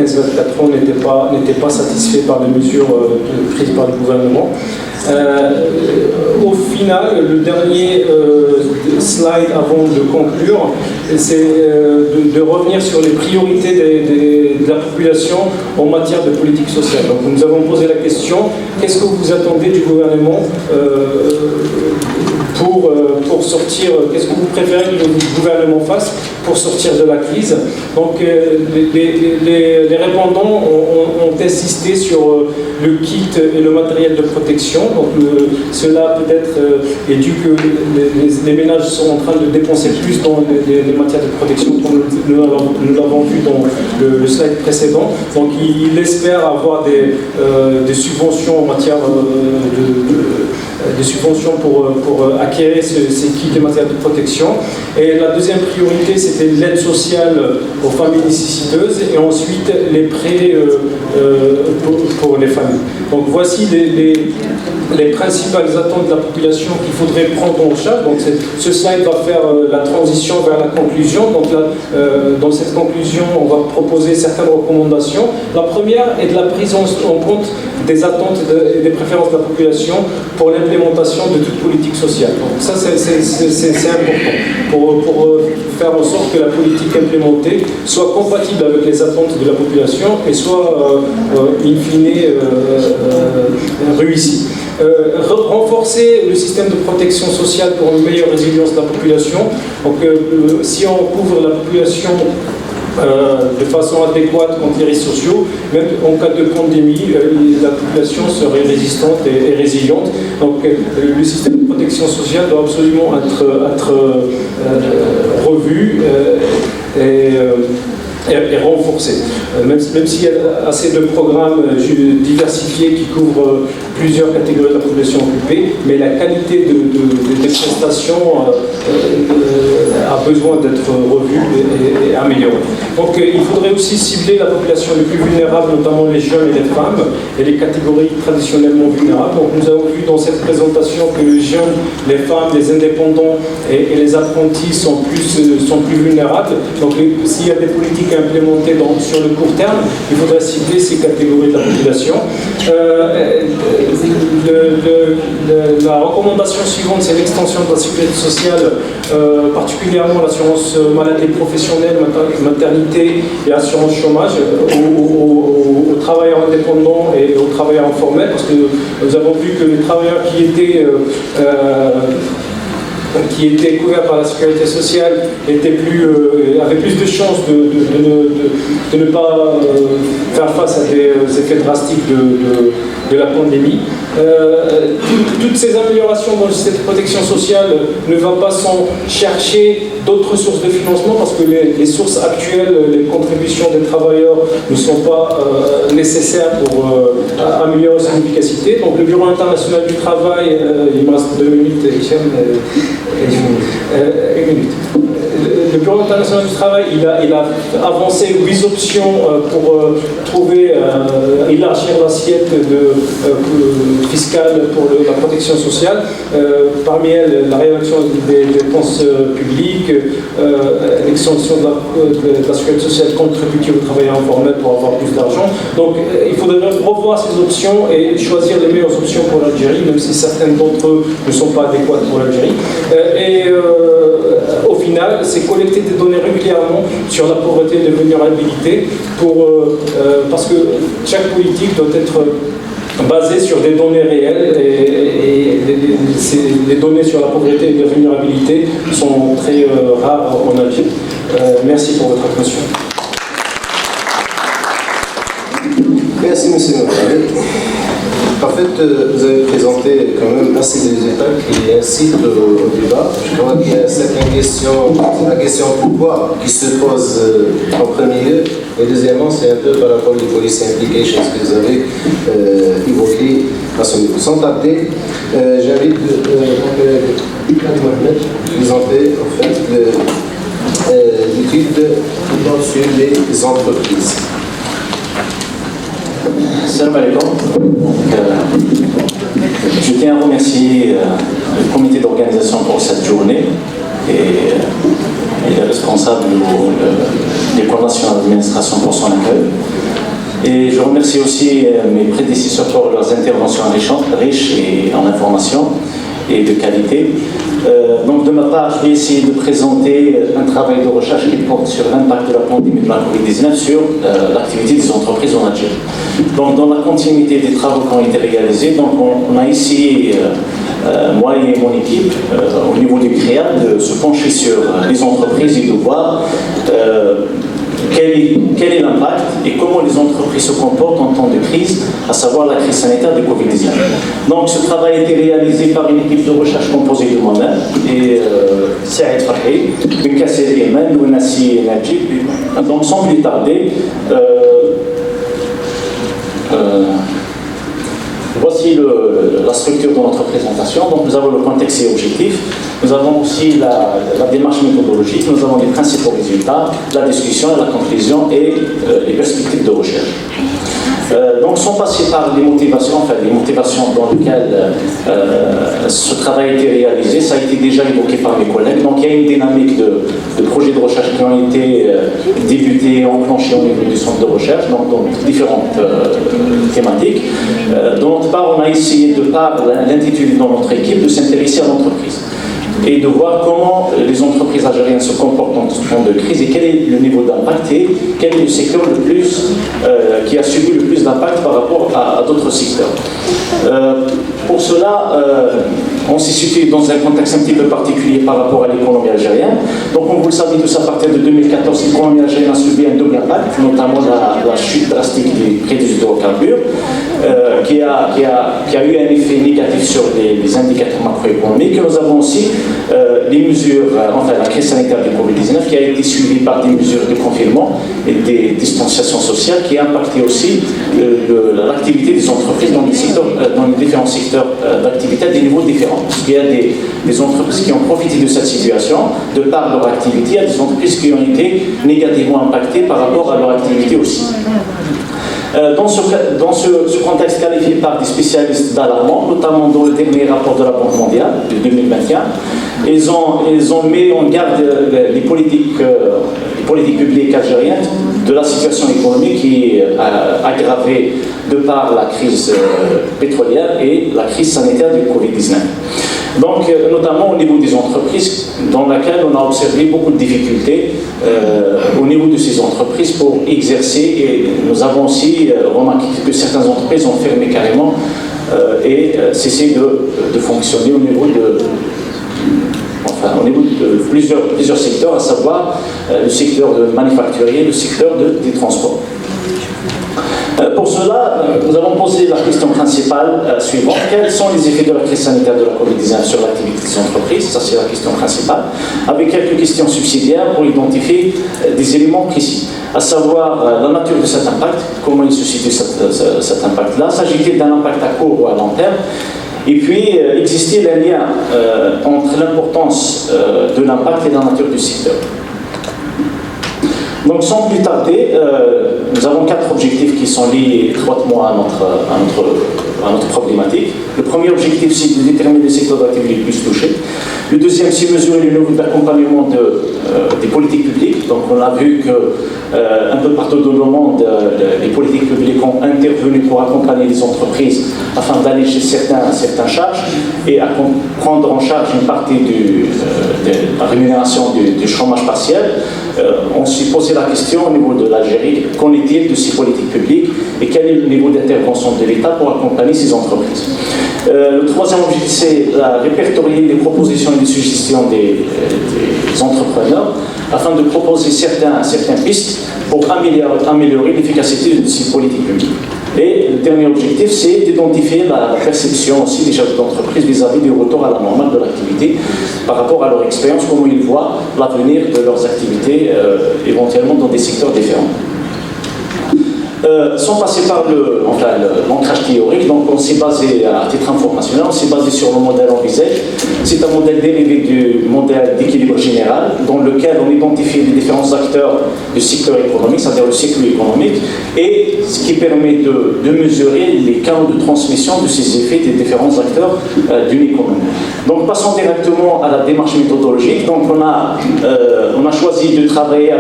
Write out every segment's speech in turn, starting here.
15-24 ans n'étaient pas satisfaits par les mesures prises par le gouvernement. Au final, le dernier slide avant de conclure, c'est de revenir sur les priorités de la population en matière de politique sociale. Donc nous avons posé la question, qu'est-ce que vous attendez du gouvernement pour sortir, qu'est-ce que vous préférez que le gouvernement fasse pour sortir de la crise? Donc les répondants ont insisté sur le kit et le matériel de protection. Donc cela peut-être est dû que les ménages sont en train de dépenser plus dans les matières de protection, comme nous l'avons vu dans le slide précédent. Donc il espère avoir des subventions en matière des subventions pour acquérir ces kits de matériel de protection. Et la deuxième priorité, c'était l'aide sociale aux familles nécessiteuses et ensuite les prêts pour les familles. Donc voici les principales attentes de la population qu'il faudrait prendre en charge. Donc ce slide va faire la transition vers la conclusion. Donc là, dans cette conclusion, on va proposer certaines recommandations. La première est de la prise en compte des attentes et des préférences de la population pour l'implémentation de toute politique sociale. Donc ça, c'est important pour faire en sorte que la politique implémentée soit compatible avec les attentes de la population et soit, in fine, réussie. Renforcer le système de protection sociale pour une meilleure résilience de la population. Donc, si on couvre la population de façon adéquate contre les risques sociaux, même en cas de pandémie, la population serait résistante et résiliente. Donc le système de protection sociale doit absolument être revu et renforcé. Même s'il y a assez de programmes diversifiés qui couvrent plusieurs catégories de la population occupée, mais la qualité des prestations a besoin d'être revue et améliorée. Donc il faudrait aussi cibler la population les plus vulnérables, notamment les jeunes et les femmes, et les catégories traditionnellement vulnérables. Donc nous avons vu dans cette présentation que les jeunes, les femmes, les indépendants et les apprentis sont plus vulnérables. Donc s'il y a des politiques implémentées sur le court terme, il faudrait cibler ces catégories de la population. La recommandation suivante, c'est l'extension de la sécurité sociale, particulièrement l'assurance maladie professionnelle, maternité et assurance chômage aux travailleurs indépendants et aux travailleurs informels, parce que nous avons vu que les travailleurs qui étaient couverts par la sécurité sociale avaient plus de chances de ne pas faire face à des effets drastiques de la pandémie. Toutes ces améliorations dans le système de protection sociale ne vont pas sans chercher d'autres sources de financement, parce que les sources actuelles, les contributions des travailleurs ne sont pas nécessaires pour améliorer son efficacité. Donc le Bureau international du travail, il me reste 2 minutes, une minute. Le Bureau international du travail, il a avancé 8 options pour élargir l'assiette fiscale pour la protection sociale. Parmi elles, la réduction des dépenses publiques, l'extension de la sécurité sociale contributive aux travailleurs informels pour avoir plus d'argent. Donc il faudrait revoir ces options et choisir les meilleures options pour l'Algérie, même si certaines d'entre eux ne sont pas adéquates pour l'Algérie. Au final, c'est collecter des données régulièrement sur la pauvreté et la vulnérabilité parce que chaque politique doit être basée sur des données réelles et les données sur la pauvreté et la vulnérabilité sont très rares en Algérie. Merci pour votre attention. Merci, monsieur Mokhtar. En fait, vous avez présenté quand même assez de résultats qui incitent au débat. Je crois qu'il y a certaines questions, la question pourquoi qui se pose en premier lieu. Et deuxièmement, c'est un peu par rapport aux police implications que vous avez évoqué à ce niveau. Sans tarder, j'invite Mohamed à présenter en fait l'étude sur les entreprises. Salam alaikum. Je tiens à remercier le comité d'organisation pour cette journée et les responsables des plans nationaux d'administration pour son accueil. Et je remercie aussi mes prédécesseurs pour leurs interventions riches et en information et de qualité. Donc de ma part, je vais essayer de présenter un travail de recherche qui porte sur l'impact de la pandémie de la Covid-19 sur l'activité des entreprises en Algérie. Donc dans la continuité des travaux qui ont été réalisés, donc on a essayé, moi et mon équipe, au niveau du CREAD, de se pencher sur les entreprises et de voir quel est l'impact et comment les entreprises se comportent en temps de crise, à savoir la crise sanitaire de Covid-19. Donc ce travail a été réalisé par une équipe de recherche composée de moi-même et Saïd Farhi, Benkasser Yemen, Ouenassi Najib. Donc sans plus tarder, voici la structure de notre présentation. Donc nous avons le contexte et objectif, nous avons aussi la démarche méthodologique, nous avons les principaux résultats, la discussion, la conclusion et les perspectives de recherche. Donc sans passer par les motivations dans lesquelles ce travail a été réalisé, ça a été déjà évoqué par mes collègues. Donc il y a une dynamique de projets de recherche qui ont été débutés, enclenchés au niveau du centre de recherche, donc dans différentes thématiques. De notre part, on a essayé, de par l'intitulé dans notre équipe, de s'intéresser à l'entreprise et de voir comment les entreprises algériennes se comportent en temps de crise et quel est le niveau d'impact et quel est le secteur le plus, qui a subi le plus d'impact par rapport à d'autres secteurs. Pour cela, on s'est situé dans un contexte un petit peu particulier par rapport à l'économie algérienne. Donc, comme vous le savez tous, à partir de 2014, l'économie algérienne a subi un double impact, notamment la chute drastique des prix des hydrocarbures, qui a eu un effet négatif sur les indicateurs macroéconomiques. Nous avons aussi les mesures, la crise sanitaire du Covid-19 qui a été suivie par des mesures de confinement et des distanciations sociales qui a impacté aussi l'activité des entreprises dans les différents secteurs d'activité à des niveaux différents. Parce qu'il y a des entreprises qui ont profité de cette situation de par leur activité, il y a des entreprises qui ont été négativement impactées par rapport à leur activité aussi. Dans ce contexte qualifié par des spécialistes d'alarmement, notamment dans le dernier rapport de la Banque mondiale de 2021, ils ont mis en garde les politiques publiques algériennes de la situation économique qui est aggravée de par la crise pétrolière et la crise sanitaire du Covid-19. Donc, notamment au niveau des entreprises, dans laquelle on a observé beaucoup de difficultés au niveau de ces entreprises pour exercer, et nous avons aussi remarqué que certaines entreprises ont fermé carrément et cessé de fonctionner au niveau de plusieurs secteurs, à savoir le secteur manufacturier, le secteur des transports. Pour cela, nous avons posé la question principale suivante. Quels sont les effets de la crise sanitaire de la Covid-19 sur l'activité des entreprises? Ça, c'est la question principale. Avec quelques questions subsidiaires pour identifier des éléments précis, à savoir la nature de cet impact, comment il se situe cet impact-là, s'agit-il d'un impact à court ou à long terme? Et puis, existe-t-il un lien entre l'importance de l'impact et la nature du secteur? Donc, sans plus tarder, nous avons 4 objectifs qui sont liés étroitement à notre problématique. Le premier objectif, c'est de déterminer les secteurs d'activité les plus touchés. Le deuxième, c'est mesurer le niveau d'accompagnement des politiques publiques. Donc, on a vu qu'un peu partout dans le monde, les politiques publiques ont intervenu pour accompagner les entreprises afin d'alléger certaines charges et à prendre en charge une partie de la rémunération du chômage partiel. On s'est posé la question au niveau de l'Algérie, qu'en est-il de ces politiques publiques et quel est le niveau d'intervention de l'État pour accompagner ces entreprises. Le troisième objectif, c'est répertorier les propositions et les suggestions des entrepreneurs afin de proposer certaines pistes pour améliorer l'efficacité de ces politiques publiques. Et le dernier objectif, c'est d'identifier la perception aussi des chefs d'entreprise vis-à-vis du retour à la normale de l'activité par rapport à leur expérience, comment ils voient l'avenir de leurs activités éventuellement dans des secteurs différents. Sans passer par l'ancrage théorique, donc on s'est basé, à titre informationnel, on s'est basé sur le modèle envisagé. C'est un modèle dérivé du modèle d'équilibre général, dans lequel on identifie les différents acteurs du secteur économique, c'est-à-dire le cycle économique, et ce qui permet de mesurer les canaux de transmission de ces effets des différents acteurs d'une économie. Donc passons directement à la démarche méthodologique. Donc on a choisi de travailler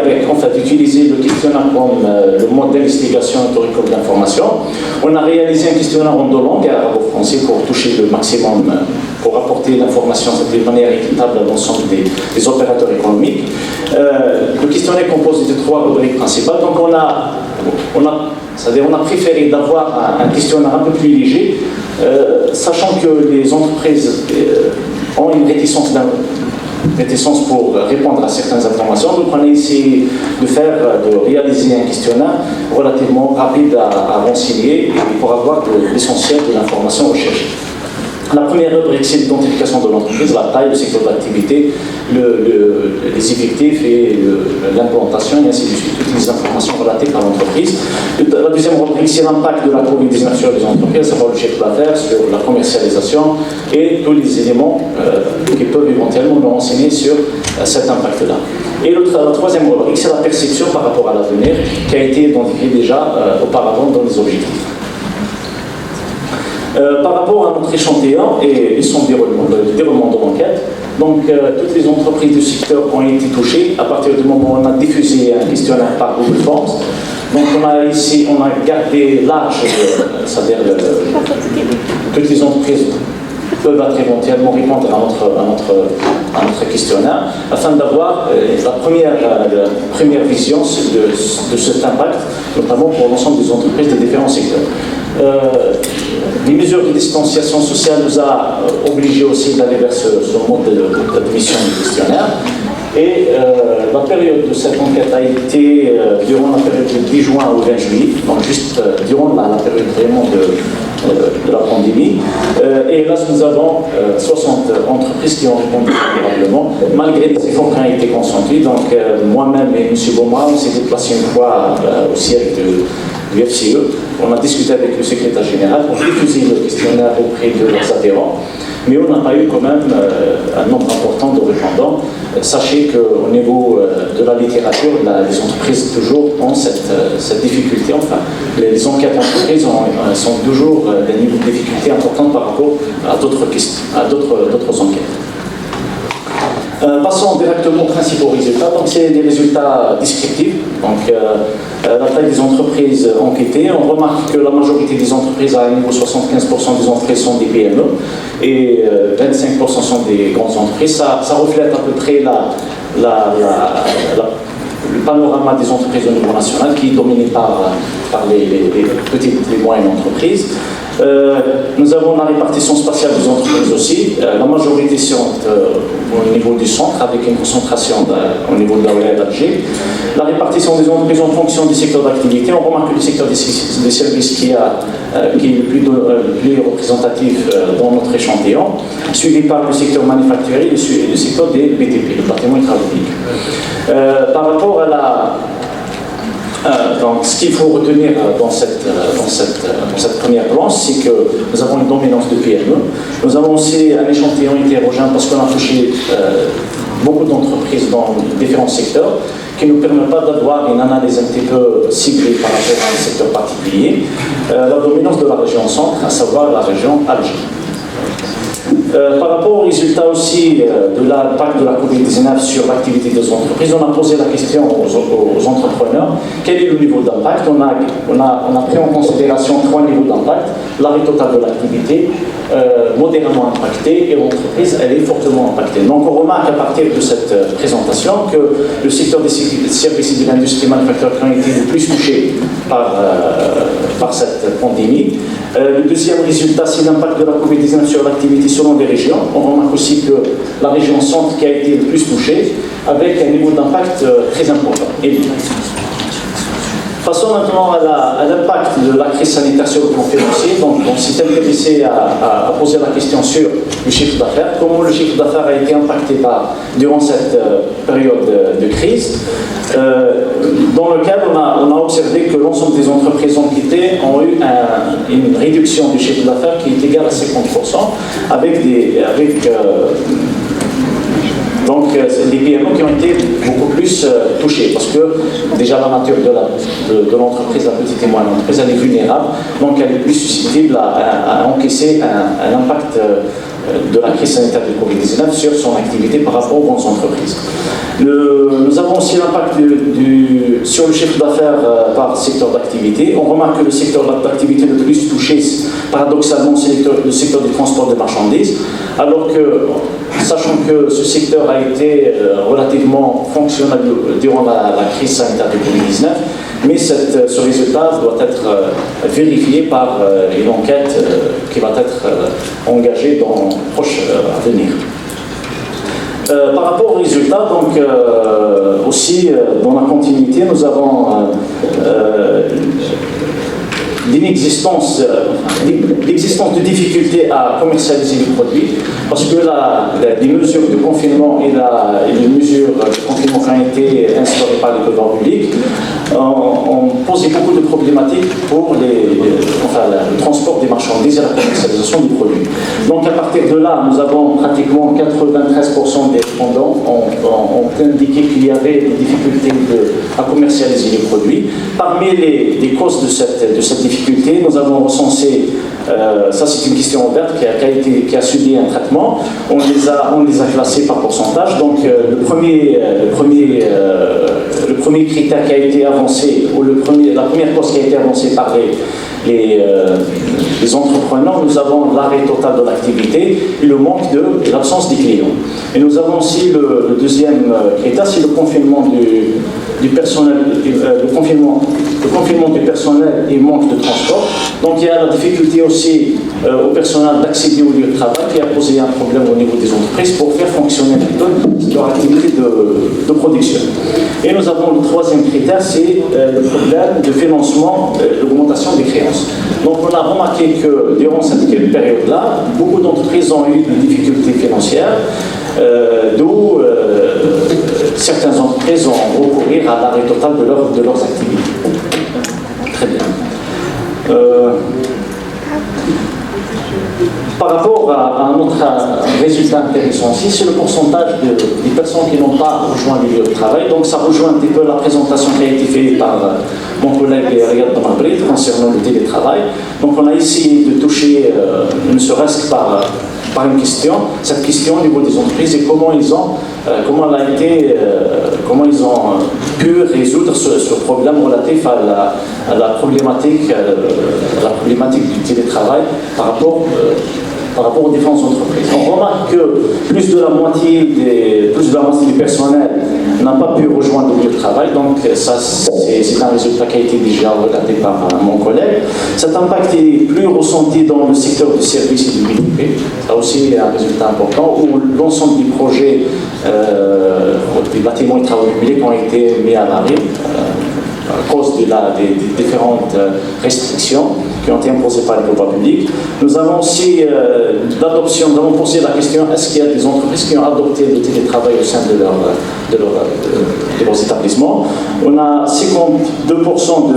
d'utiliser le questionnaire comme le modèle d'investigation version historique de l'information. On a réalisé un questionnaire en deux langues, arabo-français, pour toucher le maximum, pour apporter l'information de manière équitable à l'ensemble des opérateurs économiques. Le questionnaire est composé de 3 rubriques principales. Donc on a préféré d'avoir un questionnaire un peu plus léger, sachant que les entreprises ont une réticence pour répondre à certaines informations. Donc on a essayé de réaliser un questionnaire relativement rapide à renseigner et pour avoir l'essentiel de l'information recherchée. La première rubrique, c'est l'identification de l'entreprise, la taille, le secteur d'activité, les effectifs et l'implantation, et ainsi de suite, toutes les informations relatives à l'entreprise. La deuxième rubrique, c'est l'impact de la Covid-19 sur les entreprises, savoir le chiffre d'affaires, sur la commercialisation et tous les éléments qui peuvent éventuellement nous renseigner sur cet impact-là. Et la troisième rubrique, c'est la perception par rapport à l'avenir, qui a été identifiée déjà auparavant dans les objectifs. Par rapport à notre échantillon et son déroulement de l'enquête, donc toutes les entreprises du secteur ont été touchées à partir du moment où on a diffusé un questionnaire par Google Forms. Donc on a gardé large, c'est-à-dire toutes les entreprises peuvent éventuellement répondre à notre questionnaire afin d'avoir la première vision de cet impact, notamment pour l'ensemble des entreprises des différents secteurs. Les mesures de distanciation sociale nous a obligés aussi d'aller vers ce mode d'admission du questionnaire. Et la période de cette enquête a été durant la période du 10 juin au 20 juillet, donc juste durant la période vraiment de la pandémie. Et là, nous avons 60 entreprises qui ont répondu favorablement, malgré les efforts qui ont été consentis. Donc moi-même et M. Beaumont, on s'est déplacé une fois au siège du FCE. On a discuté avec le secrétaire général pour diffuser le questionnaire auprès de leurs adhérents. Mais on n'a pas eu quand même un nombre important de répondants. Sachez qu'au niveau de la littérature, les entreprises toujours ont cette difficulté. Enfin, les enquêtes d'entreprises sont toujours des niveaux de difficulté importants par rapport à d'autres enquêtes. Passons directement aux principaux résultats. Donc, c'est des résultats descriptifs. Donc, la taille des entreprises enquêtées. On remarque que la majorité des entreprises, à un niveau 75% des entreprises sont des PME et 25% sont des grandes entreprises. Ça reflète à peu près le panorama des entreprises au niveau national qui est dominé par les petites et moyennes entreprises. Nous avons la répartition spatiale des entreprises aussi. La majorité sont au niveau du centre, avec une concentration au niveau de la Ouest d'Alger. La répartition des entreprises en fonction du secteur d'activité. On remarque que le secteur des services qui est le plus représentatif dans notre échantillon, suivi par le secteur manufacturier et le secteur des BTP, le bâtiment hydraulique. Par rapport à donc, ce qu'il faut retenir dans cette première planche, c'est que nous avons une dominance de PME. Nous avons aussi un échantillon hétérogène parce qu'on a touché beaucoup d'entreprises dans différents secteurs qui ne nous permet pas d'avoir une analyse un petit peu ciblée par rapport à un secteur particulier. La dominance de la région centre, à savoir la région Alger. Par rapport aux résultats aussi de l'impact de la Covid-19 sur l'activité des entreprises, on a posé la question aux entrepreneurs, quel est le niveau d'impact? On a pris en considération 3 niveaux d'impact, l'arrêt total de l'activité, modérément impactée et l'entreprise, elle est fortement impactée. Donc on remarque à partir de cette présentation que le secteur des services et de l'industrie manufacturière ont été le plus touchés par cette pandémie. Le deuxième résultat, c'est l'impact de la Covid-19 sur l'activité selon les régions. On remarque aussi que la région centre qui a été le plus touchée, avec un niveau d'impact très important. Passons maintenant à l'impact de la crise sanitaire sur le plan financier. Donc, on s'est intéressé à poser la question sur le chiffre d'affaires. Comment le chiffre d'affaires a été impacté durant cette période de crise, dans lequel on a observé que l'ensemble des entreprises enquêtées ont eu une réduction du chiffre d'affaires qui est égale à 50%, avec donc des PME qui ont été beaucoup plus touchées parce que déjà la nature de l'entreprise, la petite et moyenne entreprise, elle est vulnérable, donc elle est plus susceptible à encaisser un impact de la crise sanitaire de Covid-19 sur son activité par rapport aux grandes entreprises. Nous avons avons aussi l'impact sur le chiffre d'affaires par secteur d'activité. On remarque que le secteur d'activité le plus touché, paradoxalement, c'est le secteur du transport de marchandises, alors que, sachant que ce secteur a été relativement fonctionnel durant la crise sanitaire de 2019, mais ce résultat doit être vérifié par une enquête qui va être engagée dans le proche avenir. Par rapport aux résultats, donc aussi dans la continuité, nous avons l'existence de difficultés à commercialiser les produits, parce que les mesures de confinement et les mesures de confinement qui ont été instaurées par les pouvoirs publics ont posé beaucoup de problématiques pour le transport des marchandises et la commercialisation des produits. Donc à partir de là, nous avons pratiquement 93% des répondants ont indiqué qu'il y avait des difficultés à commercialiser les produits. Parmi les causes de cette difficulté, nous avons recensé, ça c'est une question ouverte qui a subi un traitement, on les a classés par pourcentage. Donc le premier critère qui a été avancé, ou la première cause qui a été avancée par les entrepreneurs, nous avons l'arrêt total de l'activité et le manque de l'absence des clients. Et nous avons aussi le deuxième critère, c'est le confinement du personnel, le confinement du personnel et manque de transport. Donc il y a la difficulté aussi au personnel d'accéder au lieu de travail, qui a posé un problème au niveau des entreprises pour faire fonctionner un peu leur activité de production. Et nous avons le troisième critère, c'est le problème de financement, l'augmentation des créances. Donc on a remarqué que durant cette période-là, beaucoup d'entreprises ont eu des difficultés financières, d'où certaines entreprises ont recouru à l'arrêt total de leurs activités. Très bien. Par rapport à un autre résultat intéressant aussi, c'est le pourcentage des personnes qui n'ont pas rejoint le lieu de travail. Donc ça rejoint un petit peu la présentation qui a été faite par mon collègue Riyad Benabrit concernant le télétravail. Donc on a essayé de toucher, ne serait-ce que par une question, cette question au niveau des entreprises et comment ils ont pu résoudre ce problème relatif à la problématique du télétravail par rapport aux différentes entreprises. On remarque que plus de la moitié du personnel n'a pas pu rejoindre le lieu de travail, donc ça c'est un résultat qui a été déjà regardé par mon collègue. Cet impact est plus ressenti dans le secteur du service et du BTP, ça aussi est un résultat important, où l'ensemble des projets des bâtiments et travaux publics ont été mis à l'arrêt à cause des différentes restrictions qui ont été imposées par les pouvoirs publics. Nous avons aussi l'adoption, nous avons posé la question, est-ce qu'il y a des entreprises qui ont adopté le télétravail au sein de leurs établissements? On a 52%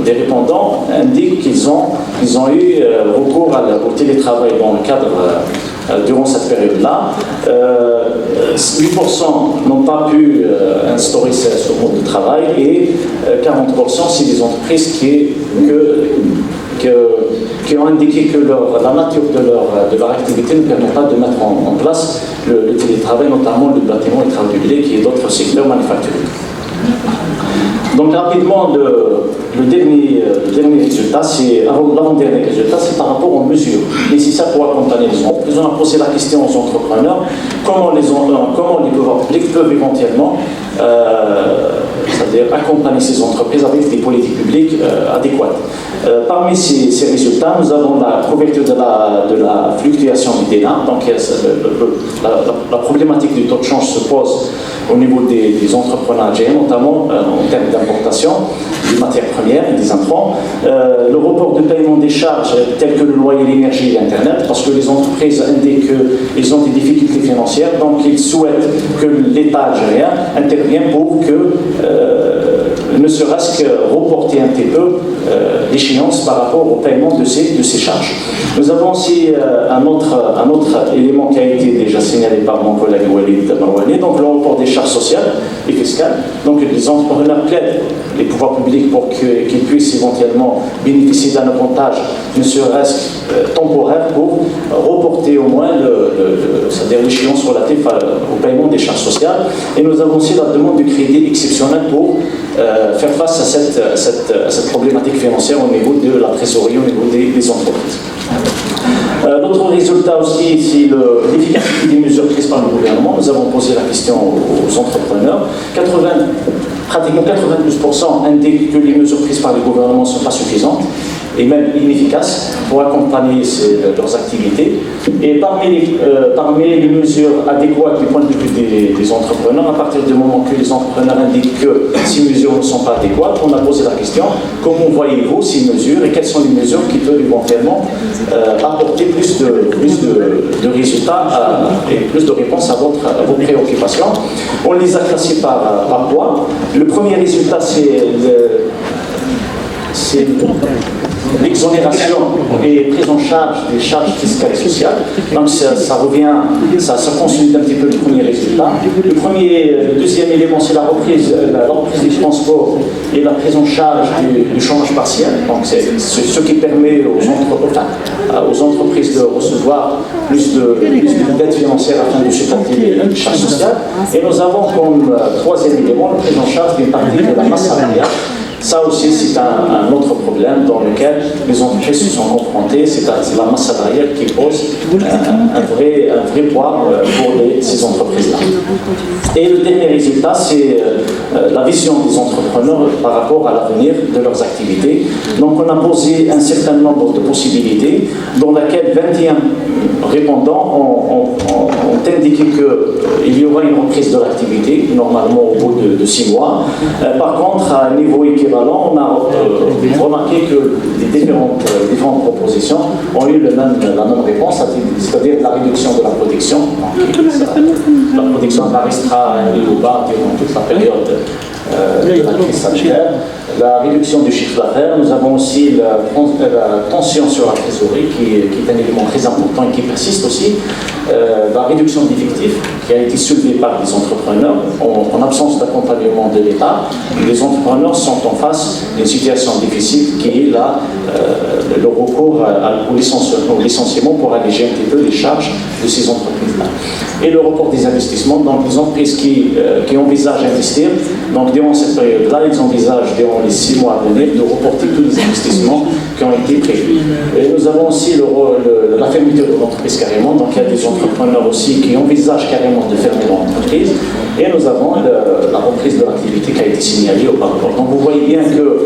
des répondants indiquent qu'ils ont eu recours au télétravail dans le cadre durant cette période-là. 8% n'ont pas pu instaurer ce mode de travail et 40% c'est des entreprises qui ont indiqué que la nature de leur activité ne permet pas de mettre en place le télétravail, notamment le bâtiment et travaux publics et d'autres secteurs manufacturiers. Donc rapidement, le dernier résultat, l'avant-dernier résultat, c'est par rapport aux mesures nécessaires pour accompagner les entreprises. On a posé la question aux entrepreneurs, comment les pouvoirs publics peuvent éventuellement c'est-à-dire accompagner ces entreprises avec des politiques publiques adéquates. Parmi ces résultats, nous avons la couverture de la fluctuation du DENA. Donc la problématique du taux de change se pose au niveau des entrepreneurs algériens, notamment en termes d'importation des matières premières et des intrants. Le report de paiement des charges telles que le loyer, l'énergie et l'Internet, parce que les entreprises indiquent qu'ils ont des difficultés financières, donc ils souhaitent que l'État algérien intervienne pour que ne serait-ce que reporter un petit peu d'échéance par rapport au paiement de ces charges. Nous avons aussi un autre élément qui a été déjà signalé par mon collègue Walid Marouani, donc le report des charges sociales et fiscales. Donc les entrepreneurs plaident les pouvoirs publics pour qu'ils puissent éventuellement bénéficier d'un avantage, ne serait-ce temporaire, pour reporter au moins c'est-à-dire l'échéance relative au paiement des charges sociales. Et nous avons aussi la demande de crédit exceptionnel pour faire face à cette problématique financière au niveau de la trésorerie, au niveau des entreprises. L'autre résultat aussi, c'est l'efficacité des mesures prises par le gouvernement. Nous avons posé la question aux entrepreneurs. Pratiquement 92% indiquent que les mesures prises par le gouvernement ne sont pas suffisantes et même inefficaces pour accompagner leurs activités. Et parmi les mesures adéquates du point de vue des entrepreneurs, à partir du moment que les entrepreneurs indiquent que ces mesures ne sont pas adéquates, on a posé la question: comment voyez-vous ces mesures et quelles sont les mesures qui peuvent éventuellement apporter plus de résultats et plus de réponses à vos préoccupations? On les a classés par poids. Le premier résultat, c'est l'exonération et prise en charge des charges fiscales et sociales. Donc ça consolide un petit peu le premier résultat. Le deuxième élément, c'est la reprise du transport et la prise en charge du chômage partiel. Donc c'est ce qui permet aux entreprises de recevoir plus d'aide financière afin de supporter les charges sociales. Et nous avons comme troisième élément la prise en charge d'une partie de la masse salariale. Ça aussi, c'est un autre problème dans lequel les entreprises se sont confrontées. C'est la masse salariale qui pose un vrai poids pour ces entreprises-là. Et le dernier résultat, c'est la vision des entrepreneurs par rapport à l'avenir de leurs activités. Donc, on a posé un certain nombre de possibilités, dans lesquelles 21 répondants ont indiqué qu'il y aura une reprise de l'activité, normalement au bout de 6 mois. Par contre, à un niveau équivalent, on a remarqué que les différentes propositions ont eu la même réponse, c'est-à-dire la réduction de la production. La production restera un niveau bas durant toute la période de la crise sanitaire. La réduction du chiffre d'affaires. Nous avons aussi la tension sur la trésorerie qui est un élément très important et qui persiste aussi. La réduction d'effectifs qui a été soulevée par les entrepreneurs en absence d'accompagnement de l'État. Les entrepreneurs sont en face d'une situation difficile qui est le recours au licenciement pour alléger un petit peu les charges de ces entreprises-là. Et le report des investissements, donc les entreprises qui envisagent d'investir, donc durant cette période-là, ils envisagent durant les 6 mois à venir de reporter tous les investissements qui ont été prévus. Et nous avons aussi la fermeture de l'entreprise carrément, donc il y a des entrepreneurs aussi qui envisagent carrément de fermer l'entreprise. Et nous avons la reprise de l'activité qui a été signalée auparavant. Donc vous voyez bien que,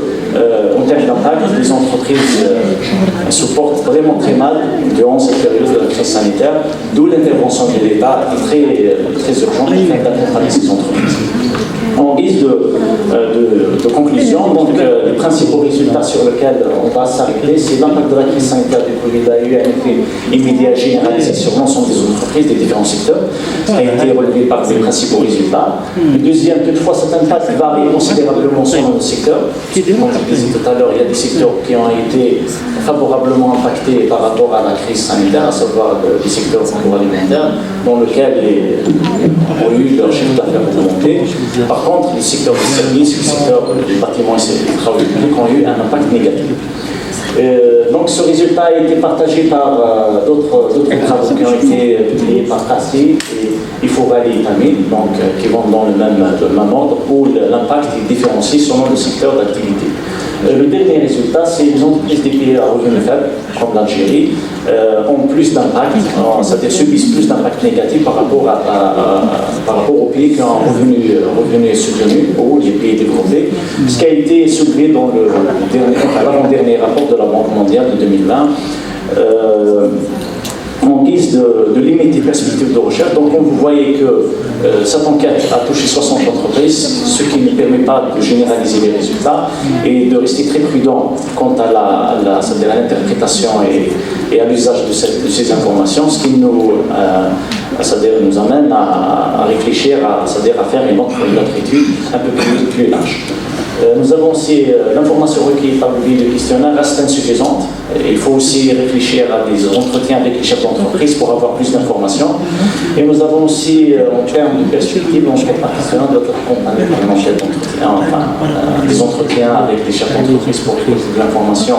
en termes d'impact, les entreprises se portent vraiment très mal durant cette période de la crise sanitaire, d'où l'intervention de l'État est très urgente afin d'accompagner ces entreprises. En guise de conclusion, donc les principaux résultats sur lesquels on va s'arrêter, c'est l'impact de la crise sanitaire du Covid a eu un effet immédiat généralisé sur l'ensemble des entreprises des différents secteurs, qui a été relevé par les principaux résultats. Le deuxième, toutefois, cet impact varie considérablement selon le secteur. Comme je disais tout à l'heure, il y a des secteurs qui ont été favorablement impactés par rapport à la crise sanitaire, à savoir les secteurs agroalimentaires, dans lesquels ont eu leur chiffre d'affaires augmenté. Par contre, les secteurs des services, les secteurs des bâtiments et des travaux publics ont eu un impact négatif. Donc ce résultat a été partagé par d'autres travaux qui ont été publiés par Cassi et Ifougali et Tamil, donc qui vont dans le même ordre, où l'impact est différencié selon le secteur d'activité. Le dernier résultat, c'est les entreprises des pays à revenus faibles, comme l'Algérie, ont plus d'impact, c'est-à-dire subissent plus d'impact négatif par rapport aux pays qui ont un revenu soutenu, ou les pays développés, ce qui a été soulevé dans l'avant-dernier rapport de la Banque mondiale de 2020. En guise de limiter les perspectives de recherche. Donc, vous voyez que cette enquête a touché 60 entreprises, ce qui ne permet pas de généraliser les résultats et de rester très prudent quant à l'interprétation et à l'usage de ces informations, ce qui nous amène à réfléchir, à faire une autre étude un peu plus large. Nous avons aussi l'information recueillie par le biais du questionnaire reste insuffisante. Il faut aussi réfléchir à des entretiens avec les chefs d'entreprise pour avoir plus d'informations. Et nous avons aussi, en termes de perspective, l'enquête par questionnaire doit être accompagnée par une enquête d'entretien, des entretiens avec les chefs d'entreprise pour récolter de l'information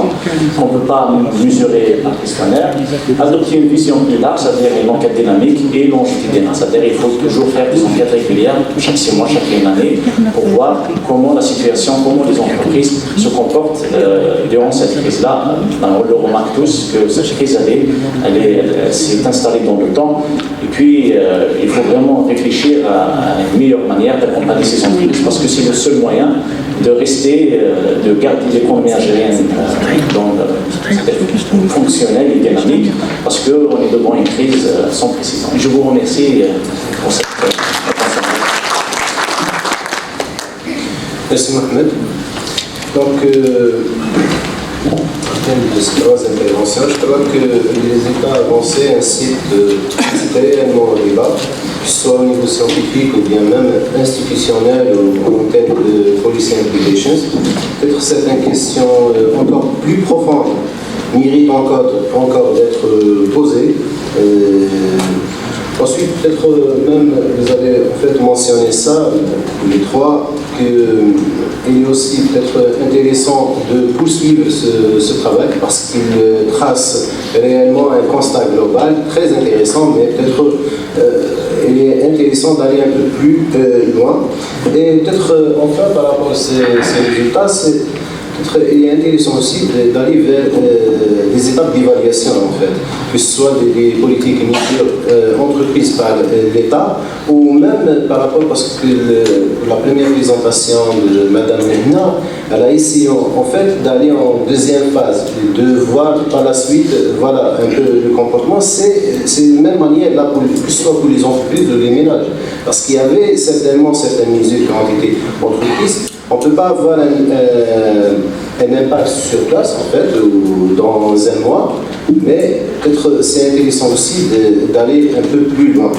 qu'on ne peut pas mesurer par questionnaire. Adopter une vision plus large, c'est-à-dire une enquête dynamique et longitudinale, c'est-à-dire il faut toujours faire des enquêtes régulières, chaque 6 mois, chaque année, pour voir comment la situation, comment les entreprises se comportent durant cette crise-là. On le remarque tous que cette crise, elle s'est installée dans le temps. Et puis, il faut vraiment réfléchir à une meilleure manière d'accompagner ces entreprises, parce que c'est le seul moyen de rester, de garder l'économie algérienne fonctionnelle et dynamique, parce qu'on est devant une crise sans précédent. Je vous remercie pour cette attention. Merci Mohamed. Donc, en termes de ces 3 interventions, je crois que les États avancés incitent réellement au débat, que ce soit au niveau scientifique ou bien même institutionnel ou en termes de policy implications. Peut-être certaines questions encore plus profondes méritent encore d'être posées. Ensuite, peut-être même, vous avez en fait mentionné ça, les 3, qu'il est aussi peut-être intéressant de poursuivre ce travail parce qu'il trace réellement un constat global très intéressant, mais peut-être il est intéressant d'aller un peu plus loin. Et peut-être enfin par rapport à ces résultats, il est intéressant aussi d'aller vers des étapes d'évaluation en fait, que ce soit des politiques entreprises par l'État ou même par rapport, parce que la première présentation de Mme Mehna, elle a essayé en fait d'aller en deuxième phase, de voir par la suite voilà, un peu le comportement. C'est de même manière là, que ce soit pour les entreprises ou les ménages, parce qu'il y avait certainement certaines mesures qui ont été entreprises. On ne peut pas avoir un impact sur place, en fait, ou dans un mois, mais peut-être c'est intéressant aussi d'aller un peu plus loin.